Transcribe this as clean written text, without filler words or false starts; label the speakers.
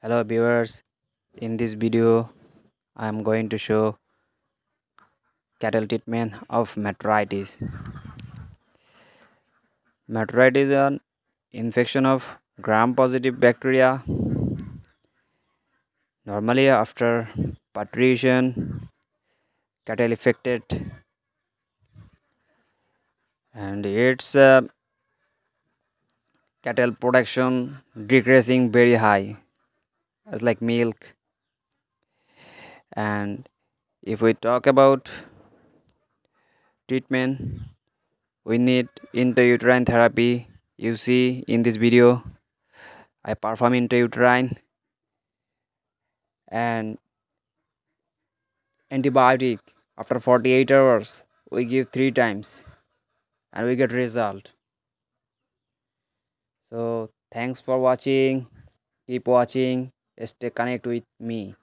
Speaker 1: Hello viewers, in this video I am going to show cattle treatment of metritis. Metritis is an infection of gram-positive bacteria. Normally after patrician, cattle affected and its cattle production decreasing very high as like milk. And if we talk about treatment, we need intrauterine therapy. You see in this video I perform intrauterine and antibiotic after 48 hours we give 3 times and we get result. So thanks for watching, keep watching, stay connected with me.